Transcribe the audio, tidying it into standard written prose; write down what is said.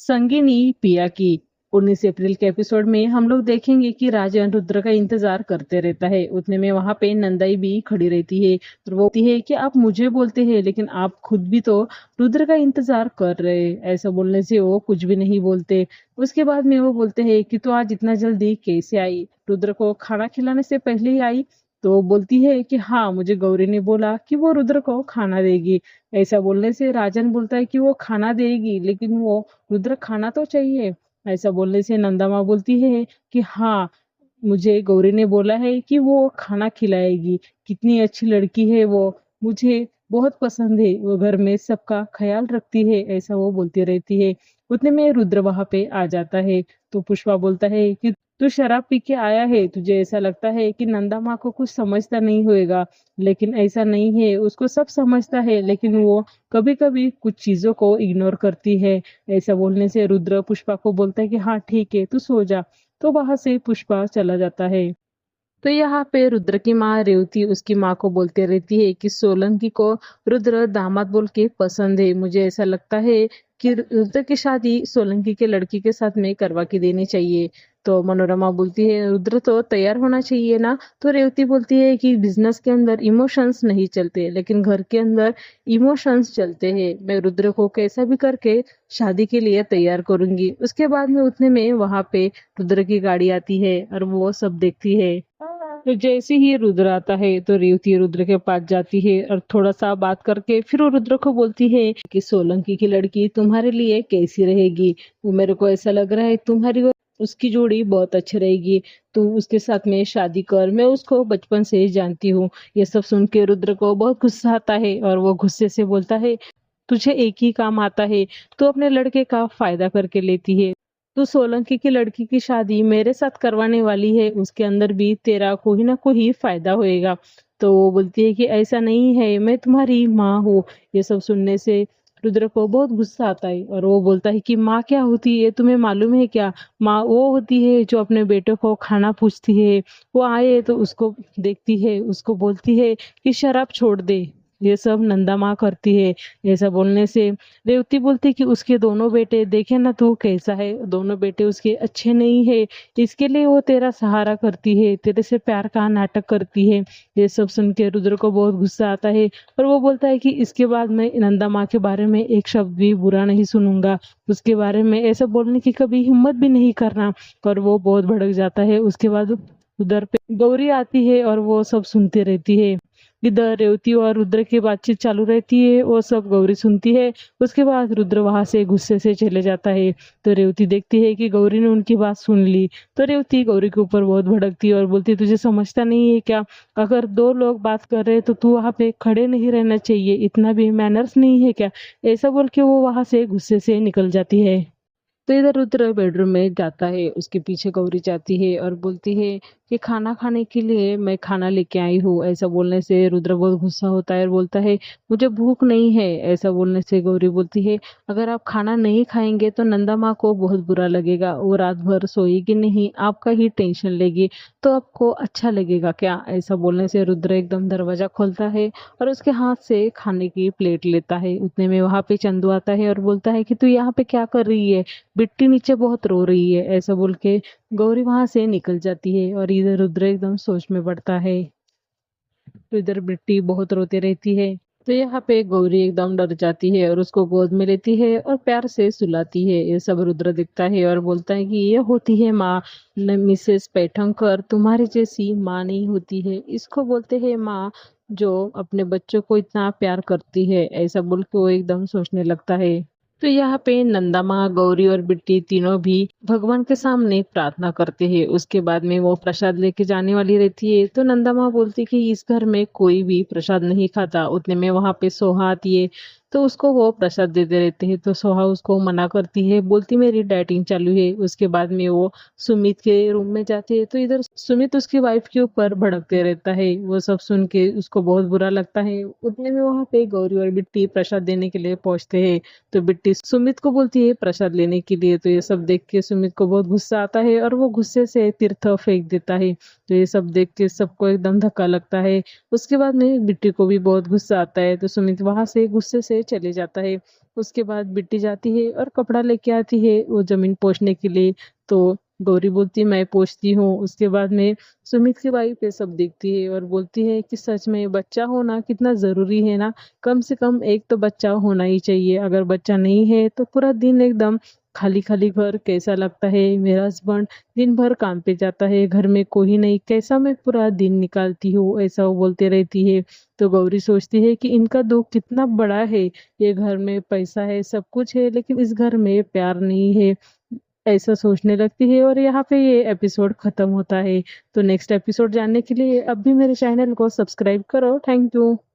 संगिनी पिया की 19 अप्रैल के एपिसोड में हम लोग देखेंगे कि राजन रुद्र का इंतजार करते रहता है। उतने में वहां पे नंदाई भी खड़ी रहती है और वो कहती है कि आप मुझे बोलते हैं लेकिन आप खुद भी तो रुद्र का इंतजार कर रहे हैं। ऐसा बोलने से वो कुछ भी नहीं बोलते। उसके बाद में वो बोलते हैं कि तो आज इतना जल्दी कैसे आई, रुद्र को खाना खिलाने से पहले ही आई। तो बोलती है कि हाँ, मुझे गौरी ने बोला कि वो रुद्र को खाना देगी। ऐसा बोलने से राजन बोलता है कि वो खाना देगी लेकिन वो रुद्र खाना तो चाहिए। ऐसा बोलने से नंदा माँ बोलती है कि हाँ, मुझे गौरी ने बोला है कि वो खाना खिलाएगी। कितनी अच्छी लड़की है वो, मुझे बहुत पसंद है, वो घर में सबका ख्याल रखती है। ऐसा वो बोलती रहती है। उतने में रुद्र वहां पे आ जाता है। तो पुष्पा बोलता है कि तू शराब पी के आया है, तुझे ऐसा लगता है कि नंदा माँ को कुछ समझता नहीं होएगा, लेकिन ऐसा नहीं है, उसको सब समझता है लेकिन वो कभी कभी कुछ चीजों को इग्नोर करती है। ऐसा बोलने से रुद्र पुष्पा को बोलता है कि हाँ ठीक है, तू सो जा। तो वहां से पुष्पा चला जाता है। तो यहाँ पे रुद्र की माँ रेवती उसकी माँ को बोलते रहती है कि सोलंकी को रुद्र दामाद बोल के पसंद है। मुझे ऐसा लगता है कि रुद्र की शादी सोलंकी के लड़की के साथ में करवा के देनी चाहिए। तो मनोरमा बोलती है रुद्र तो तैयार होना चाहिए ना। तो रेवती बोलती है कि बिजनेस के अंदर इमोशंस नहीं चलते लेकिन घर के अंदर इमोशंस चलते हैं। मैं रुद्र को कैसा भी करके शादी के लिए तैयार करूंगी। उसके बाद में उतने में वहां पे रुद्र की गाड़ी आती है और वो सब देखती है। तो जैसे ही रुद्र आता है तो रेवती रुद्र के पास जाती है और थोड़ा सा बात करके फिर वो रुद्र को बोलती है कि सोलंकी की लड़की तुम्हारे लिए कैसी रहेगी। वो मेरे को ऐसा लग रहा है तुम्हारी और उसकी जोड़ी बहुत अच्छी रहेगी। तू उसके साथ में शादी कर, मैं उसको बचपन से ही जानती हूँ। ये सब सुन के रुद्र को बहुत गुस्सा आता है और वो गुस्से से बोलता है तुझे एक ही काम आता है, तू अपने लड़के का फायदा करके लेती है। तू सोलंकी की लड़की की शादी मेरे साथ करवाने वाली है, उसके अंदर भी तेरा कोई ना कोई फायदा होएगा। तो वो बोलती है कि ऐसा नहीं है, मैं तुम्हारी माँ हूँ। ये सब सुनने से रुद्र को बहुत गुस्सा आता है और वो बोलता है कि माँ क्या होती है तुम्हें मालूम है क्या। माँ वो होती है जो अपने बेटे को खाना पूछती है, वो आए तो उसको देखती है, उसको बोलती है कि शराब छोड़ दे। ये सब नंदा माँ करती है। ऐसा बोलने से रेवती बोलती कि उसके दोनों बेटे देखे ना तू कैसा है, दोनों बेटे उसके अच्छे नहीं है, इसके लिए वो तेरा सहारा करती है, तेरे से प्यार का नाटक करती है। ये सब सुन के रुद्र को बहुत गुस्सा आता है और वो बोलता है कि इसके बाद मैं नंदा माँ के बारे में एक शब्द भी बुरा नहीं सुनूंगा, उसके बारे में ऐसा बोलने की कभी हिम्मत भी नहीं करना। और वो बहुत भड़क जाता है। उसके बाद उधर पे गौरी आती है और वो सब सुनती रहती है। इधर रेवती और रुद्र की बातचीत चालू रहती है, वो सब गौरी सुनती है। उसके बाद रुद्र वहां से गुस्से से चले जाता है। तो रेवती देखती है कि गौरी ने उनकी बात सुन ली। तो रेवती गौरी के ऊपर बहुत भड़कती है और बोलती है तुझे समझता नहीं है क्या, अगर दो लोग बात कर रहे हैं तो तू वहां पे खड़े नहीं रहना चाहिए, इतना भी मैनर्स नहीं है क्या। ऐसा बोल के वो वहां से गुस्से से निकल जाती है। तो इधर रुद्र बेडरूम में जाता है, उसके पीछे गौरी जाती है और बोलती है कि खाना खाने के लिए मैं खाना लेके आई हूँ। ऐसा बोलने से रुद्र बहुत गुस्सा होता है और बोलता है मुझे भूख नहीं है। ऐसा बोलने से गौरी बोलती है अगर आप खाना नहीं खाएंगे तो नंदा माँ को बहुत बुरा लगेगा, वो रात भर सोएगी नहीं, आपका ही टेंशन लेगी, तो आपको अच्छा लगेगा क्या। ऐसा बोलने से रुद्र एकदम दरवाजा खोलता है और उसके हाथ से खाने की प्लेट लेता है। उतने में वहां पे चंदू आता है और बोलता है कि तू यहाँ पे क्या कर रही है, बिट्टी नीचे बहुत रो रही है। ऐसा बोल के गौरी वहां से निकल जाती है और इधर रुद्र एकदम सोच में पड़ता है। तो इधर बिट्टी बहुत रोती रहती है। तो यहाँ पे गौरी एकदम डर जाती है और उसको गोद में लेती है और प्यार से सुलाती है। ये सब रुद्र दिखता है और बोलता है कि ये होती है माँ, मिसेस पैठणकर, तुम्हारी जैसी माँ नहीं होती है, इसको बोलते हैं माँ जो अपने बच्चों को इतना प्यार करती है। ऐसा बोल के वो एकदम सोचने लगता है। तो यहाँ पे नंदा माँ, गौरी और बिट्टी तीनों भी भगवान के सामने प्रार्थना करते हैं। उसके बाद में वो प्रसाद लेके जाने वाली रहती है। तो नंदा माँ बोलती कि इस घर में कोई भी प्रसाद नहीं खाता। उतने में वहां पे सोहा आती है तो उसको वो प्रसाद देते रहते हैं। तो सोहा उसको मना करती है, बोलती मेरी डाइटिंग चालू है। उसके बाद में वो सुमित के रूम में जाती है। तो इधर सुमित उसकी वाइफ के ऊपर भड़कते रहता है। वो सब सुन के उसको बहुत बुरा लगता है। उतने में वहां पे गौरी और बिट्टी प्रसाद देने के लिए पहुंचते हैं। तो बिट्टी सुमित को बोलती है प्रसाद लेने के लिए। तो ये सब देख के सुमित को बहुत गुस्सा आता है और वो गुस्से से तीर्थ फेंक देता है। तो ये सब देख के सबको एकदम धक्का लगता है। उसके बाद में बिट्टी को भी बहुत गुस्सा आता है। तो सुमित वहां से गुस्से से चले जाता है। उसके बाद बिट्टी जाती है और कपड़ा लेके आती है वो जमीन पोंछने के लिए। तो गौरी बोलती है मैं पोंछती हूँ। उसके बाद में सुमित की वाइफ ये सब देखती है और बोलती है कि सच में बच्चा होना कितना जरूरी है ना। कम से कम एक तो बच्चा होना ही चाहिए। अगर बच्चा नहीं है तो पूरा दिन एकदम खाली खाली घर कैसा लगता है। मेरा हस्बैंड दिन भर काम पे जाता है, घर में कोई नहीं, कैसा मैं पूरा दिन निकालती हूँ, ऐसा वो बोलते रहती है। तो गौरी सोचती है कि इनका दुख कितना बड़ा है। ये घर में पैसा है, सब कुछ है, लेकिन इस घर में प्यार नहीं है। ऐसा सोचने लगती है और यहाँ पे ये एपिसोड खत्म होता है। तो नेक्स्ट एपिसोड जानने के लिए अब भी मेरे चैनल को सब्सक्राइब करो। Thank you.